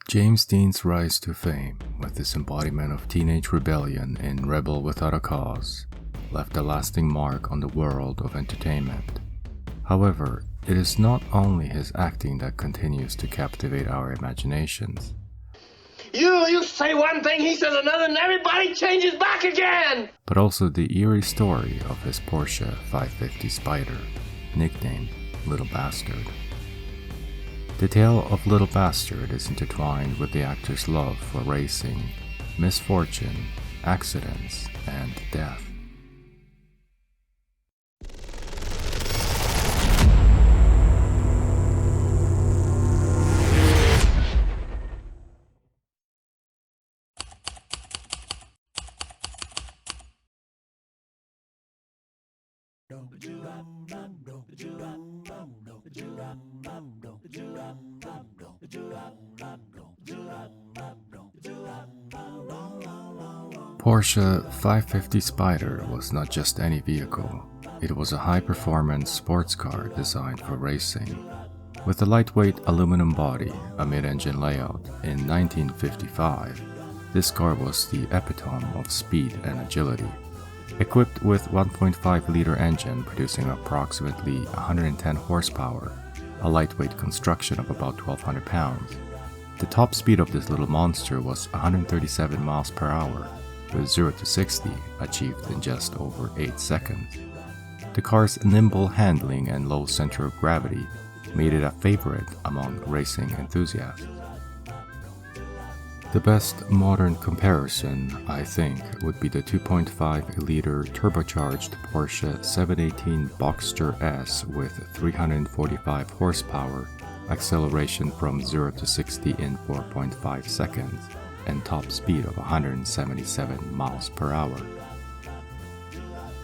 James Dean's rise to fame, with his embodiment of teenage rebellion in Rebel Without a Cause, left a lasting mark on the world of entertainment. However, it is not only his acting that continues to captivate our imaginations. You say one thing, he says another, and everybody changes back again! But also the eerie story of his Porsche 550 Spyder, nicknamed Little Bastard. The tale of Little Bastard is intertwined with the actor's love for racing, misfortune, accidents, and death. Porsche 550 Spyder was not just any vehicle, it was a high-performance sports car designed for racing. With a lightweight aluminum body, a mid-engine layout, in 1955, this car was the epitome of speed and agility. Equipped with 1.5-liter engine producing approximately 110 horsepower, a lightweight construction of about 1,200 pounds, the top speed of this little monster was 137 miles per hour, with 0 to 60 achieved in just over 8 seconds. The car's nimble handling and low center of gravity made it a favorite among racing enthusiasts. The best modern comparison, I think, would be the 2.5-liter turbocharged Porsche 718 Boxster S with 345 horsepower, acceleration from 0 to 60 in 4.5 seconds, and top speed of 177 miles per hour.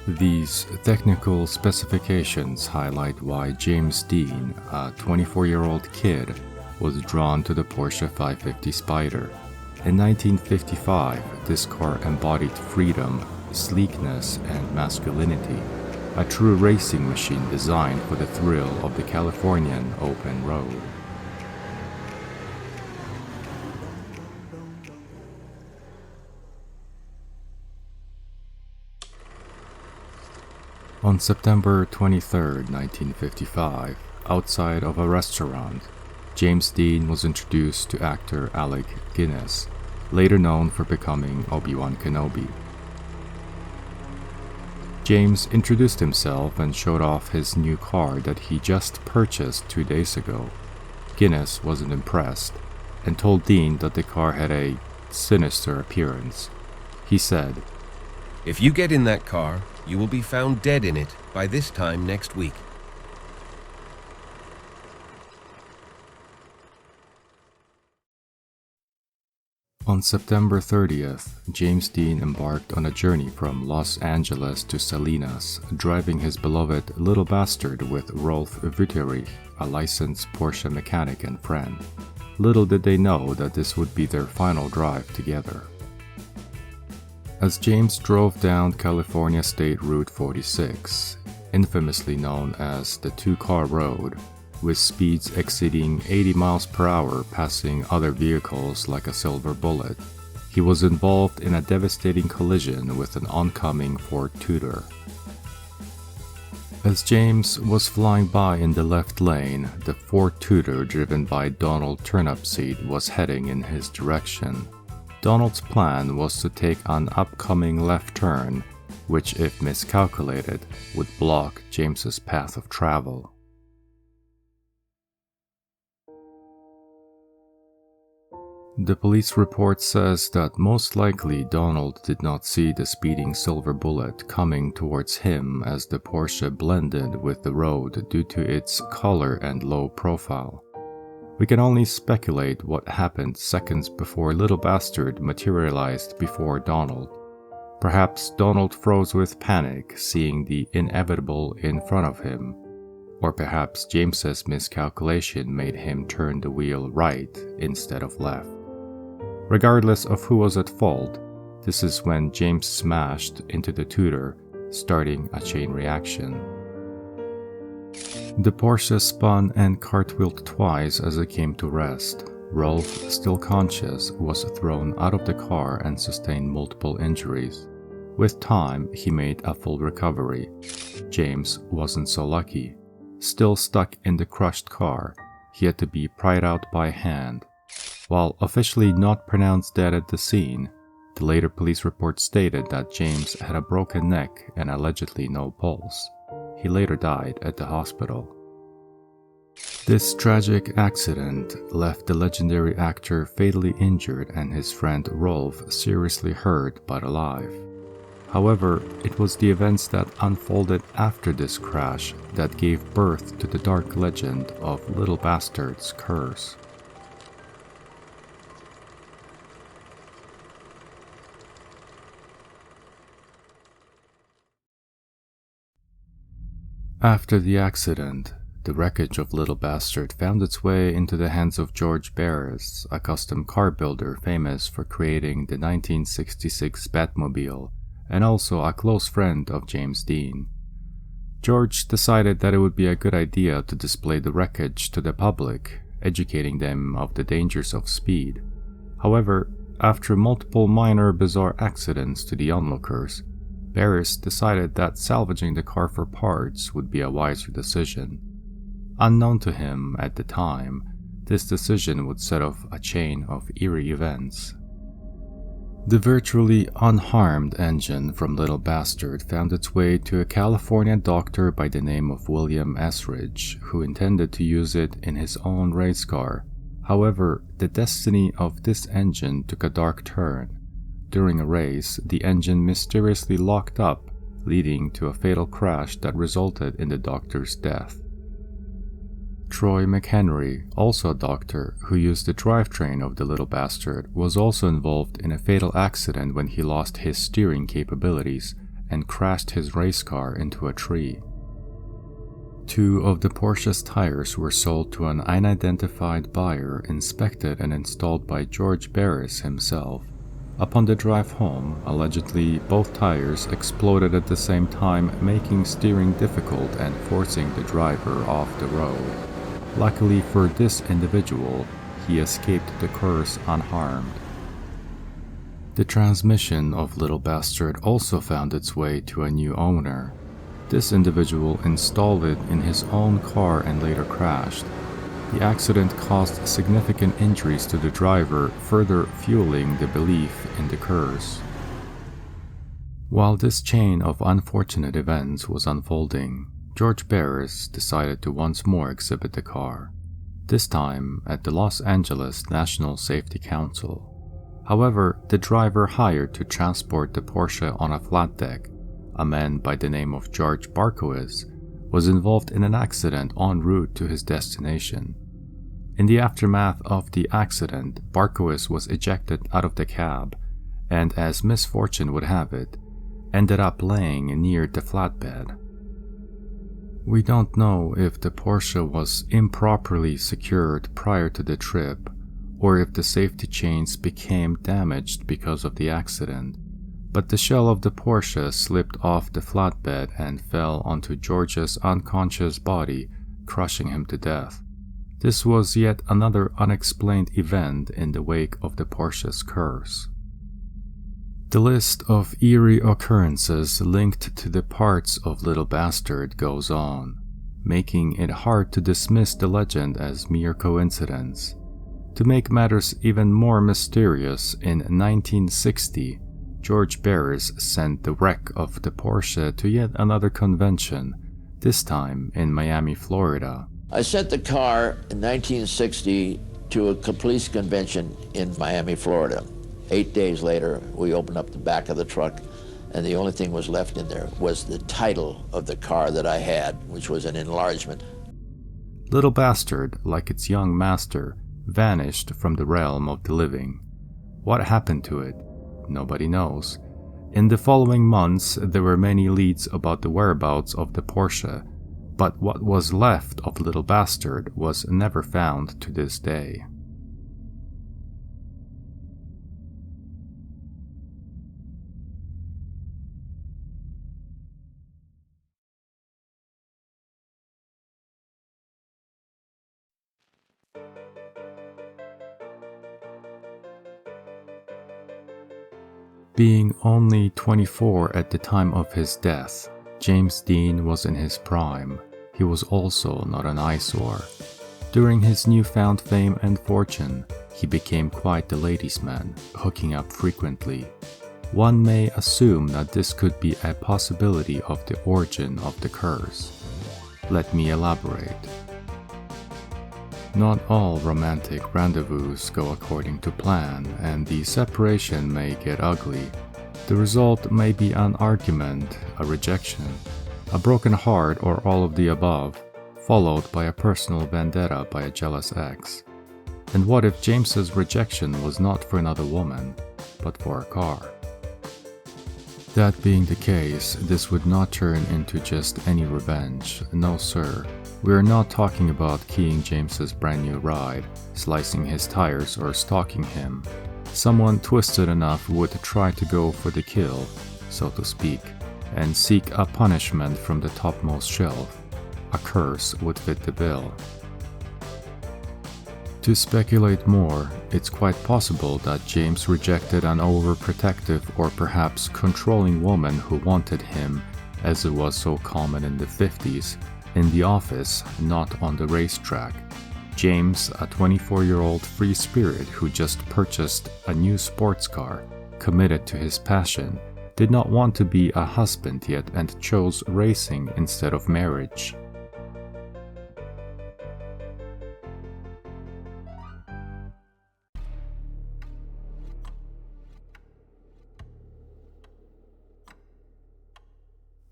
These technical specifications highlight why James Dean, a 24-year-old kid, was drawn to the Porsche 550 Spyder. In 1955, this car embodied freedom, sleekness, and masculinity, a true racing machine designed for the thrill of the Californian open road. On September 23, 1955, outside of a restaurant, James Dean was introduced to actor Alec Guinness, later known for becoming Obi-Wan Kenobi. James introduced himself and showed off his new car that he just purchased 2 days ago. Guinness wasn't impressed and told Dean that the car had a sinister appearance. He said, "If you get in that car, you will be found dead in it by this time next week." On September 30th, James Dean embarked on a journey from Los Angeles to Salinas, driving his beloved Little Bastard with Rolf Wüterich, a licensed Porsche mechanic and friend. Little did they know that this would be their final drive together. As James drove down California State Route 46, infamously known as the Two-Car Road, with speeds exceeding 80 miles per hour passing other vehicles like a silver bullet, he was involved in a devastating collision with an oncoming Ford Tudor. As James was flying by in the left lane, the Ford Tudor driven by Donald Turnipseed was heading in his direction. Donald's plan was to take an upcoming left turn, which, if miscalculated, would block James's path of travel. The police report says that most likely Donald did not see the speeding silver bullet coming towards him as the Porsche blended with the road due to its color and low profile. We can only speculate what happened seconds before Little Bastard materialized before Donald. Perhaps Donald froze with panic, seeing the inevitable in front of him. Or perhaps James's miscalculation made him turn the wheel right instead of left. Regardless of who was at fault, this is when James smashed into the Tudor, starting a chain reaction. The Porsche spun and cartwheeled twice as it came to rest. Rolf, still conscious, was thrown out of the car and sustained multiple injuries. With time, he made a full recovery. James wasn't so lucky. Still stuck in the crushed car, he had to be pried out by hand. While officially not pronounced dead at the scene, the later police report stated that James had a broken neck and allegedly no pulse. He later died at the hospital. This tragic accident left the legendary actor fatally injured and his friend Rolf seriously hurt but alive. However, it was the events that unfolded after this crash that gave birth to the dark legend of Little Bastard's curse. After the accident, the wreckage of Little Bastard found its way into the hands of George Barris, a custom car builder famous for creating the 1966 Batmobile and also a close friend of James Dean. George decided that it would be a good idea to display the wreckage to the public, educating them of the dangers of speed. However, after multiple minor bizarre accidents to the onlookers, Barris decided that salvaging the car for parts would be a wiser decision. Unknown to him at the time, this decision would set off a chain of eerie events. The virtually unharmed engine from Little Bastard found its way to a California doctor by the name of William Esridge, who intended to use it in his own race car. However, the destiny of this engine took a dark turn. During a race, the engine mysteriously locked up, leading to a fatal crash that resulted in the doctor's death. Troy McHenry, also a doctor who used the drivetrain of the Little Bastard, was also involved in a fatal accident when he lost his steering capabilities and crashed his race car into a tree. 2 of the Porsche's tires were sold to an unidentified buyer, inspected and installed by George Barris himself. Upon the drive home, allegedly both tires exploded at the same time, making steering difficult and forcing the driver off the road. Luckily for this individual, he escaped the curse unharmed. The transmission of Little Bastard also found its way to a new owner. This individual installed it in his own car and later crashed. The accident caused significant injuries to the driver, further fueling the belief in the curse. While this chain of unfortunate events was unfolding, George Barris decided to once more exhibit the car, this time at the Los Angeles National Safety Council. However, the driver hired to transport the Porsche on a flat deck, a man by the name of George Barkowitz, was involved in an accident en route to his destination. In the aftermath of the accident, Barkowitz was ejected out of the cab and, as misfortune would have it, ended up laying near the flatbed. We don't know if the Porsche was improperly secured prior to the trip, or if the safety chains became damaged because of the accident, but the shell of the Porsche slipped off the flatbed and fell onto George's unconscious body, crushing him to death. This was yet another unexplained event in the wake of the Porsche's curse. The list of eerie occurrences linked to the parts of Little Bastard goes on, making it hard to dismiss the legend as mere coincidence. To make matters even more mysterious, in 1960, George Barris sent the wreck of the Porsche to yet another convention, this time in Miami, Florida. I sent the car in 1960 to a police convention in Miami, Florida. 8 days later, we opened up the back of the truck, and the only thing was left in there was the title of the car that I had, which was an enlargement. Little Bastard, like its young master, vanished from the realm of the living. What happened to it? Nobody knows. In the following months, there were many leads about the whereabouts of the Porsche, but what was left of Little Bastard was never found to this day. Being only 24 at the time of his death, James Dean was in his prime. He was also not an eyesore. During his newfound fame and fortune, he became quite the ladies' man, hooking up frequently. One may assume that this could be a possibility of the origin of the curse. Let me elaborate. Not all romantic rendezvous go according to plan, and the separation may get ugly. The result may be an argument, a rejection, a broken heart, or all of the above, followed by a personal vendetta by a jealous ex. And what if James's rejection was not for another woman, but for a car? That being the case, this would not turn into just any revenge. No sir, we are not talking about keying James's brand new ride, slicing his tires, or stalking him. Someone twisted enough would try to go for the kill, so to speak, and seek a punishment from the topmost shelf. A curse would fit the bill. To speculate more, it's quite possible that James rejected an overprotective or perhaps controlling woman who wanted him, as it was so common in the 50s, in the office, not on the racetrack. James, a 24-year-old free spirit who just purchased a new sports car, committed to his passion, did not want to be a husband yet and chose racing instead of marriage.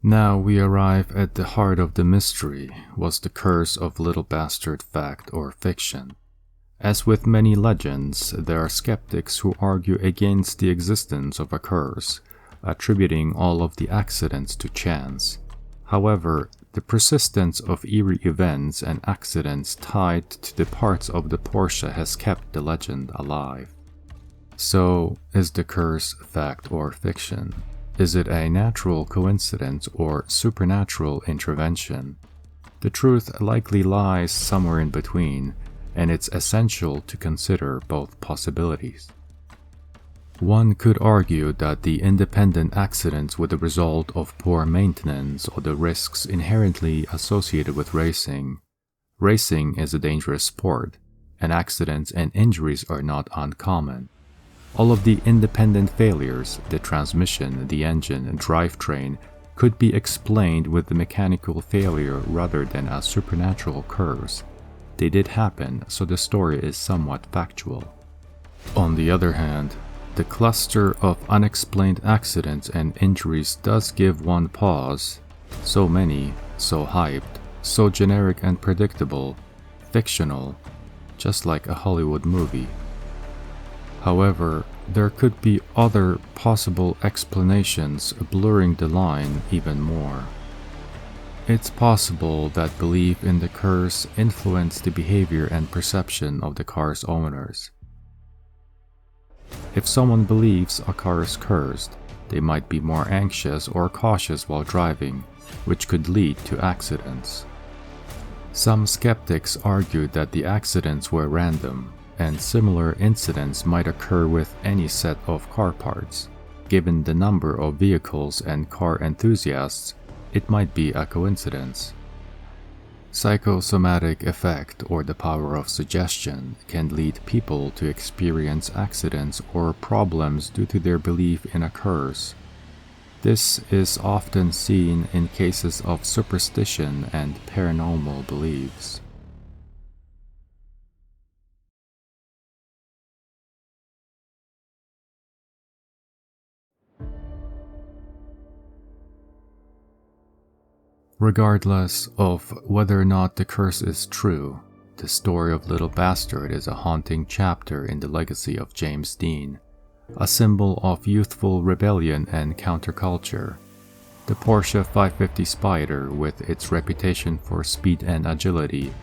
Now we arrive at the heart of the mystery. Was the curse of Little Bastard fact or fiction? As with many legends, there are skeptics who argue against the existence of a curse, attributing all of the accidents to chance. However, the persistence of eerie events and accidents tied to the parts of the Porsche has kept the legend alive. So, is the curse fact or fiction? Is it a natural coincidence or supernatural intervention? The truth likely lies somewhere in between, and it's essential to consider both possibilities. One could argue that the independent accidents were the result of poor maintenance or the risks inherently associated with racing. Racing is a dangerous sport, and accidents and injuries are not uncommon. All of the independent failures, the transmission, the engine, and drivetrain, could be explained with the mechanical failure rather than a supernatural curse. They did happen, so the story is somewhat factual. On the other hand, the cluster of unexplained accidents and injuries does give one pause. So many, so hyped, so generic and predictable, fictional, just like a Hollywood movie. However, there could be other possible explanations blurring the line even more. It's possible that belief in the curse influenced the behavior and perception of the car's owners. If someone believes a car is cursed, they might be more anxious or cautious while driving, which could lead to accidents. Some skeptics argued that the accidents were random, and similar incidents might occur with any set of car parts. Given the number of vehicles and car enthusiasts, it might be a coincidence. Psychosomatic effect, or the power of suggestion, can lead people to experience accidents or problems due to their belief in a curse. This is often seen in cases of superstition and paranormal beliefs. Regardless of whether or not the curse is true, the story of Little Bastard is a haunting chapter in the legacy of James Dean, a symbol of youthful rebellion and counterculture. The Porsche 550 Spyder, with its reputation for speed and agility,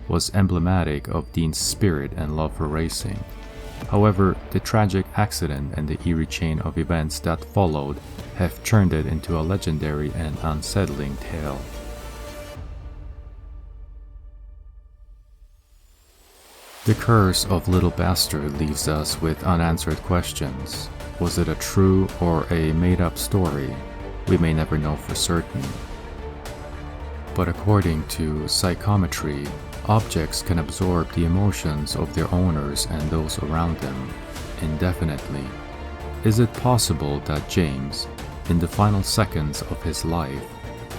was emblematic of Dean's spirit and love for racing. However, the tragic accident and the eerie chain of events that followed have turned it into a legendary and unsettling tale. The curse of Little Bastard leaves us with unanswered questions. Was it a true or a made-up story? We may never know for certain. But according to psychometry, objects can absorb the emotions of their owners and those around them indefinitely. Is it possible that James, in the final seconds of his life,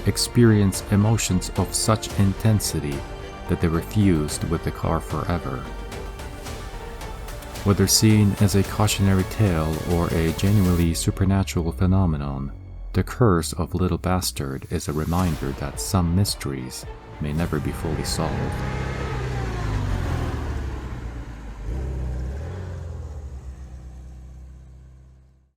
experienced emotions of such intensity that they were fused with the car forever? Whether seen as a cautionary tale or a genuinely supernatural phenomenon, the curse of Little Bastard is a reminder that some mysteries may never be fully solved.